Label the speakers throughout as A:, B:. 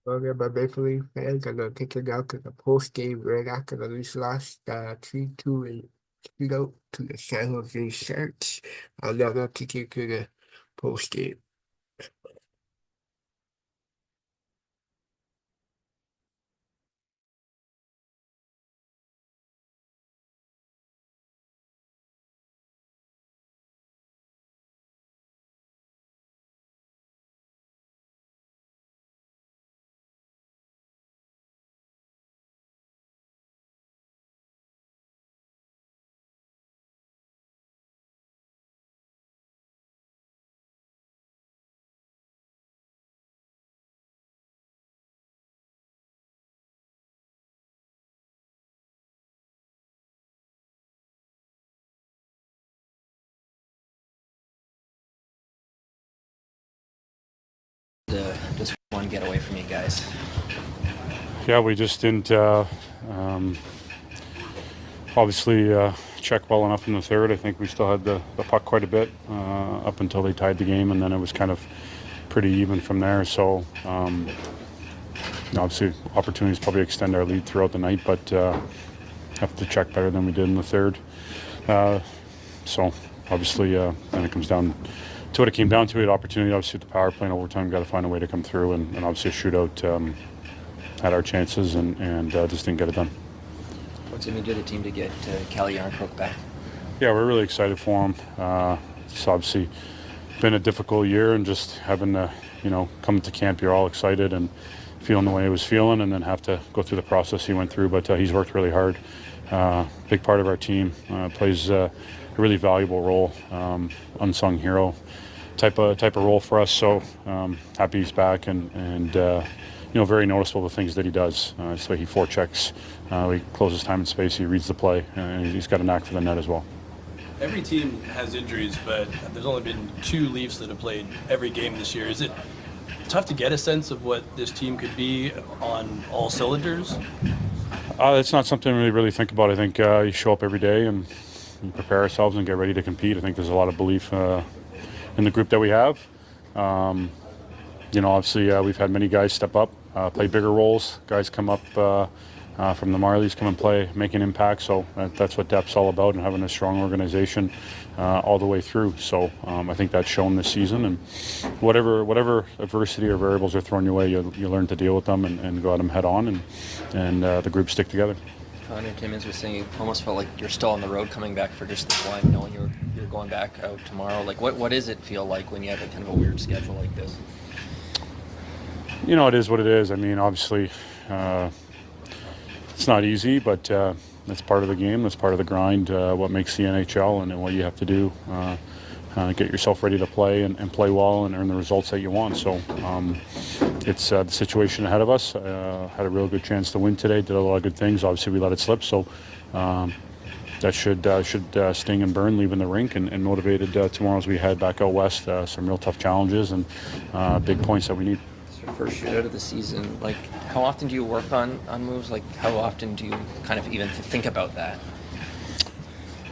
A: Okay, my Maple Leaf fans are gonna take it out to the post game right after the Leafs lost 3-2 in shootout to the San Jose Sharks. I'll never take you to the post game.
B: Just one get away from you guys.
C: Yeah, we just didn't um, obviously check well enough in the third. I think we still had the puck quite a bit up until they tied the game, and then it was kind of pretty even from there. So obviously opportunities probably extend our lead throughout the night, but have to check better than we did in the third. So obviously then it comes down to what it came down to. We had opportunity, obviously, with the power play and overtime. Got to find a way to come through, and obviously a shootout had our chances and just didn't get it done.
B: What's it mean to the team to get Calle Yarncroke back?
C: Yeah, we're really excited for him. It's obviously been a difficult year, and just having to, come to camp, you're all excited and feeling the way he was feeling, and then have to go through the process he went through. But he's worked really hard. Big part of our team, plays a really valuable role, unsung hero type of role for us. So happy he's back, and very noticeable the things that he does. So he forechecks, he closes time and space, he reads the play, and he's got a knack for the net as well.
D: Every team has injuries, but there's only been 2 Leafs that have played every game this year. Is it tough to get a sense of what this team could be on all cylinders?
C: It's not something we really think about. I think you show up every day and we prepare ourselves and get ready to compete. I think there's a lot of belief in the group that we have. Obviously we've had many guys step up, play bigger roles. Guys come up from the Marlies, come and play, make an impact. So that's what depth's all about, and having a strong organization all the way through. So I think that's shown this season. And whatever adversity or variables are thrown your way, you learn to deal with them and go at them head on, and the group stick together.
B: Connor Timmins was saying it almost felt like you're still on the road coming back for just the one, knowing you're going back out tomorrow. Like, what does it feel like when you have a kind of a weird schedule like this?
C: It is what it is. I mean, obviously, it's not easy, but that's part of the game. That's part of the grind. What makes the NHL, and what you have to do, get yourself ready to play and play well and earn the results that you want. So it's the situation ahead of us. Had a real good chance to win today. Did a lot of good things. Obviously, we let it slip. So that should sting and burn leaving the rink, and motivated tomorrow as we head back out west. Some real tough challenges and big points that we need.
B: It's your first shootout of the season. Like, how often do you work on moves? Like, how often do you kind of even think about that?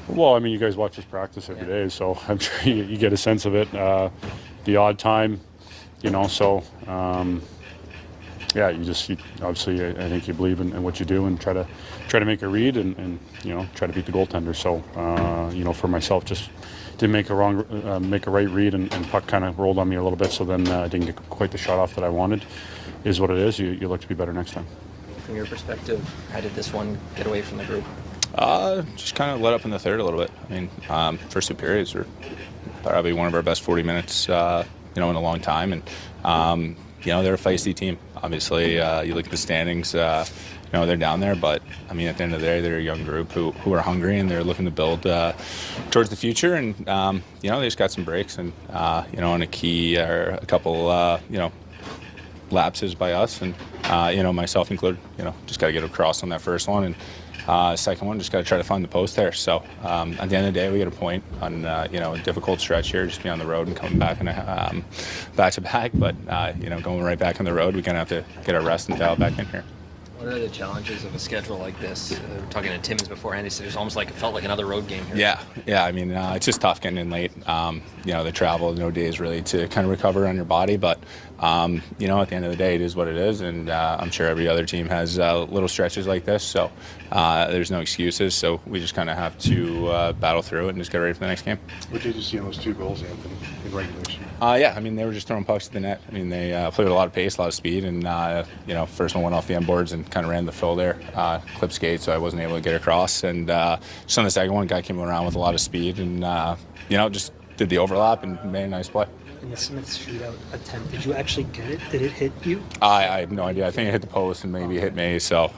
C: Well, I mean, you guys watch us practice every day, so I'm sure you get a sense of it. The odd time, so you obviously I think you believe in what you do and try to make a read and try to beat the goaltender. So for myself, just didn't make a right read, and puck kind of rolled on me a little bit. So then I didn't get quite the shot off that I wanted. Is what it is. You look to be better next time.
B: From your perspective, how did this one get away from the group?
E: Just kind of let up in the third a little bit. I mean, first 2 periods were probably one of our best 40 minutes, in a long time. And, they're a feisty team. Obviously, you look at the standings, they're down there. But, I mean, at the end of the day, they're a young group who are hungry, and they're looking to build towards the future. And, they just got some breaks. And, on a key or a couple, lapses by us. And, myself included, just got to get across on that first one. And, second one, just got to try to find the post there. So at the end of the day, we get a point on a difficult stretch here, just be on the road and coming back and back to back. But going right back on the road, we kind of have to get our rest and dial back in here.
B: What are the challenges of a schedule like this? Talking to Timmins beforehand, he said it felt like another road game here.
E: Yeah. I mean, it's just tough getting in late. The travel, no days really to kind of recover on your body. But, at the end of the day, it is what it is. And I'm sure every other team has little stretches like this. So there's no excuses. So we just kind of have to battle through it and just get ready for the next game.
F: What did you see on those 2 goals, Anthony, in regulation?
E: They were just throwing pucks to the net. I mean, they played with a lot of pace, a lot of speed. And, first one went off the end boards and kind of ran the fill there, clip skate, so I wasn't able to get across. And just on the second one, guy came around with a lot of speed and, just did the overlap and made a nice play.
G: In the Smith shootout attempt, did you actually get it? Did it hit you?
E: I have no idea. I think it hit the post and maybe hit me. So,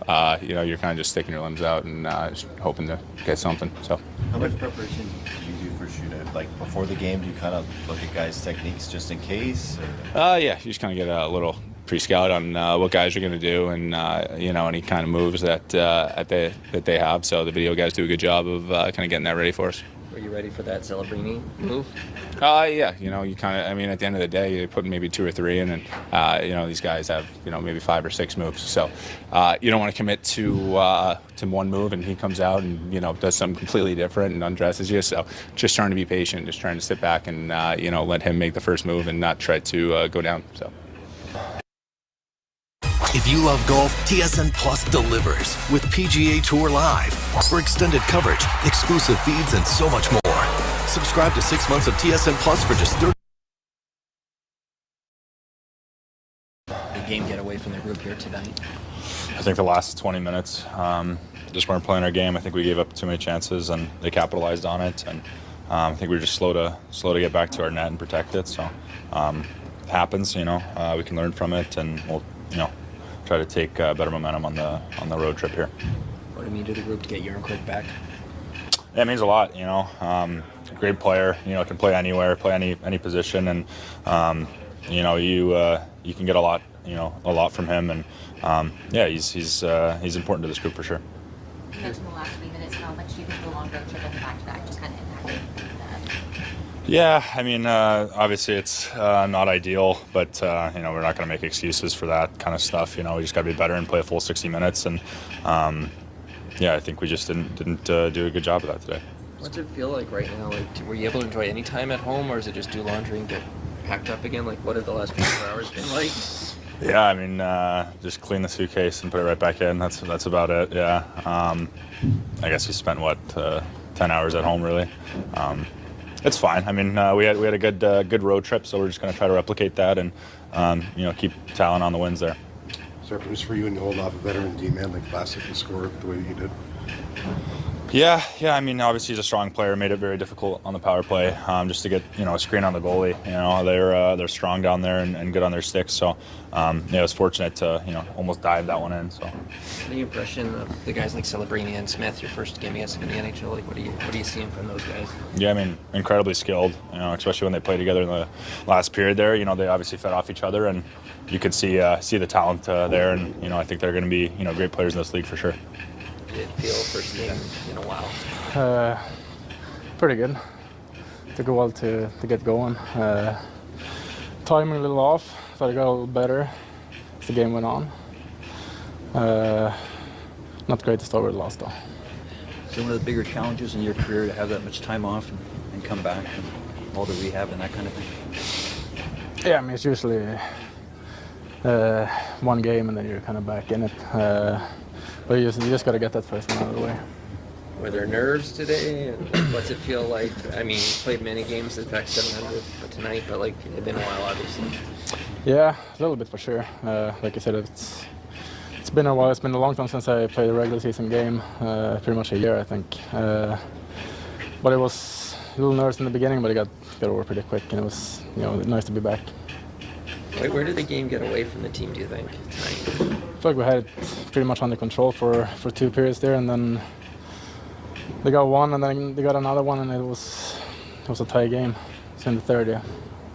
E: you're kind of just sticking your limbs out and just hoping to get something. So,
H: how much preparation do you do for shootout? Like before the game, do you kind of look at guys' techniques just in case?
E: You just kind of get a little pre-scout on what guys are going to do and any kind of moves that they have. So the video guys do a good job of kind of getting that ready for us.
B: Were you ready for that Celebrini move?
E: Yeah. You kind of. I mean, at the end of the day, you put maybe 2 or 3 in, and these guys have maybe 5 or 6 moves. So you don't want to commit to one move, and he comes out and does something completely different and undresses you. So just trying to be patient, just trying to sit back and let him make the first move and not try to go down. So.
I: If you love golf, TSN Plus delivers with PGA Tour Live. For extended coverage, exclusive feeds, and so much more. Subscribe to 6 months of TSN Plus for just $30.
B: The game get away from the group here tonight?
C: I think the last 20 minutes just weren't playing our game. I think we gave up too many chances, and they capitalized on it. And I think we were just slow to get back to our net and protect it. So it happens, we can learn from it, and we'll, try to take better momentum on the road trip here.
B: What did it mean to the group to get Jonnywatts back?
C: Yeah, it means a lot. Great player. Can play anywhere, play any position, and you can get a lot from him. And he's important to this group for sure.
J: You mentioned the last 3 minutes. How much do you think the long road trip and the back-to-back just kind of impacted that?
C: Yeah, I mean, obviously it's not ideal, but we're not going to make excuses for that kind of stuff. We just got to be better and play a full 60 minutes. And I think we just didn't do a good job of that today.
B: What's it feel like right now? Were you able to enjoy any time at home, or is it just do laundry and get packed up again? What have the last 24 hours been like?
C: Yeah, I mean, just clean the suitcase and put it right back in. That's about it. Yeah, I guess we spent 10 hours at home really. It's fine. I mean, we had a good road trip, so we're just going to try to replicate that and keep tallying on the wins there.
F: Is there a boost for you when you hold off a veteran D-man like Classic and score the way you did?
C: Yeah. I mean, obviously he's a strong player. Made it very difficult on the power play, just to get a screen on the goalie. They're strong down there and good on their sticks. So I was fortunate to almost dive that one in. So.
B: The impression of the guys like Celebrini and Smith, your first game against them in the NHL, what are you seeing from those guys?
C: Yeah, I mean, incredibly skilled. Especially when they play together in the last period there. They obviously fed off each other, and you could see the talent there. And I think they're going to be great players in this league for sure.
B: Did it feel first game in a while?
K: Pretty good. Took a while to get going. Timing a little off. Thought it got a little better as the game went on. Not great to start with last though.
L: So one of the bigger challenges in your career to have that much time off and come back and all the rehab and that kind of thing?
K: Yeah, I mean it's usually one game and then you're kind of back in it. But you just got to get that first one out of the way.
B: Were there nerves today? And what's it feel like? I mean, you played many games, in fact 700 tonight, but it had been a while, obviously.
K: Yeah, a little bit for sure. Like I said, it's been a while. It's been a long time since I played a regular season game, pretty much a year, I think. But it was a little nervous in the beginning, but it got over pretty quick, and it was nice to be back.
B: Where did the game get away from the team, do you think, tonight?
K: I feel like we had it pretty much under control for 2 periods there, and then they got one, and then they got another one, and it was a tie game. It's in the third, yeah.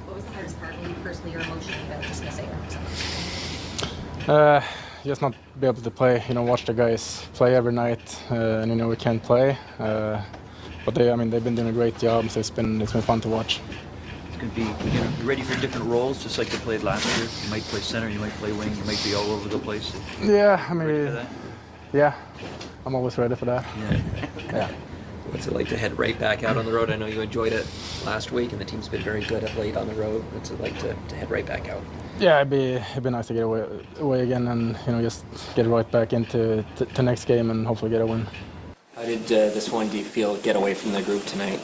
J: What was the hardest part, maybe personally or emotionally, about just missing
K: Just not be able to play. Watch the guys play every night, and we can't play. But they've been doing a great job, so it's been fun to watch.
L: It's going to be, you know, you ready for different roles, just like they played last year? You might play center, you might play wing, you might be all over the place.
K: Yeah, I
L: Ready for
K: mean,
L: that?
K: yeah, I'm always ready for that.
L: Yeah.
K: Yeah.
B: What's it like to head right back out on the road? I know you enjoyed it last week, and the team's been very good of late on the road. What's it like to head right back out?
K: Yeah, it'd be nice to get away again, and just get right back into to next game and hopefully get a win.
B: How did this one do you feel get away from the group tonight?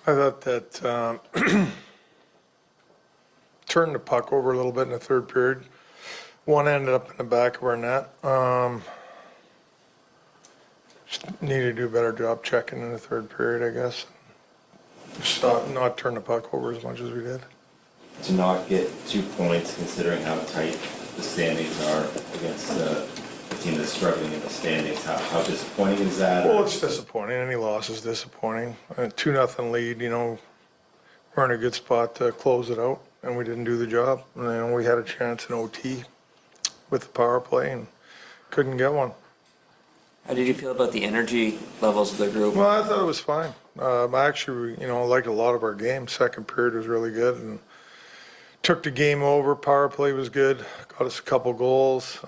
M: I thought that turned the puck over a little bit in the third period. One ended up in the back of our net. Just needed to do a better job checking in the third period, I guess. Not turn the puck over as much as we did.
H: To not get 2 points, considering how tight the standings are against a team that's struggling in the standings, how disappointing is that?
M: Well, it's disappointing. Any loss is disappointing. A 2-0 lead, we're in a good spot to close it out, and we didn't do the job. And we had a chance in OT with the power play and couldn't get one.
B: How did you feel about the energy levels of the group?
M: Well, I thought it was fine. I actually, liked a lot of our games. Second period was really good and took the game over. Power play was good. Got us a couple goals.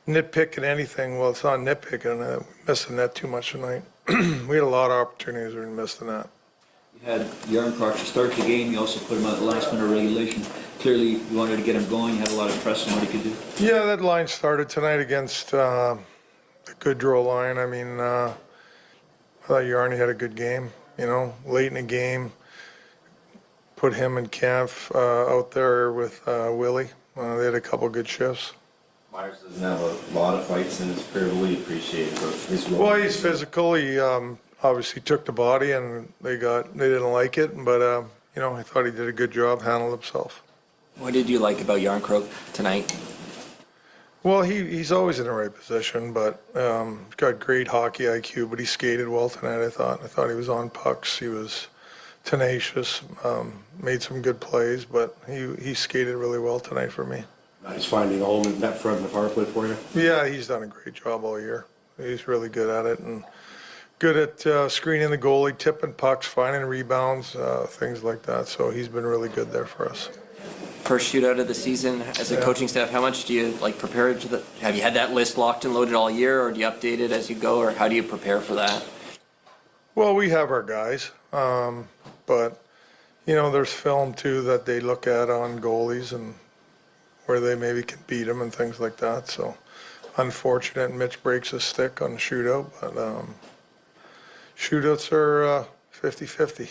M: Nitpicking anything, well, it's not nitpicking. We missed the net too much tonight. We had a lot of opportunities we missed the net.
L: You had Yarncroc to start the game. You also put him out the last minute of regulation. Clearly, you wanted to get him going. You had a lot of trust in what he could do.
M: Yeah, that line started tonight against the Goodrow line. I thought Yarny had a good game. Late in the game, put him and Kampf out there with Willie. They had a couple good shifts.
H: Myers doesn't have a lot of fights in his career. We appreciate his role.
M: Well, he's physical. He obviously took the body, and they didn't like it. But I thought he did a good job, handled himself.
B: What did you like about Yarncroc tonight?
M: Well, he's always in the right position, but he's got great hockey IQ. But he skated well tonight. I thought he was on pucks. He was tenacious. Made some good plays, but he skated really well tonight for me.
F: Nice finding home in net front in the power play for you.
M: Yeah, he's done a great job all year. He's really good at it and good at screening the goalie, tipping pucks, finding rebounds, things like that. So he's been really good there for us.
B: First shootout of the season as a coaching staff. How much do you prepare to have you had that list locked and loaded all year, or do you update it as you go, or how do you prepare for that?
M: Well, we have our guys, but there's film too that they look at on goalies and where they maybe can beat them and things like that. So unfortunate Mitch breaks his stick on the shootout, but shootouts are 50-50.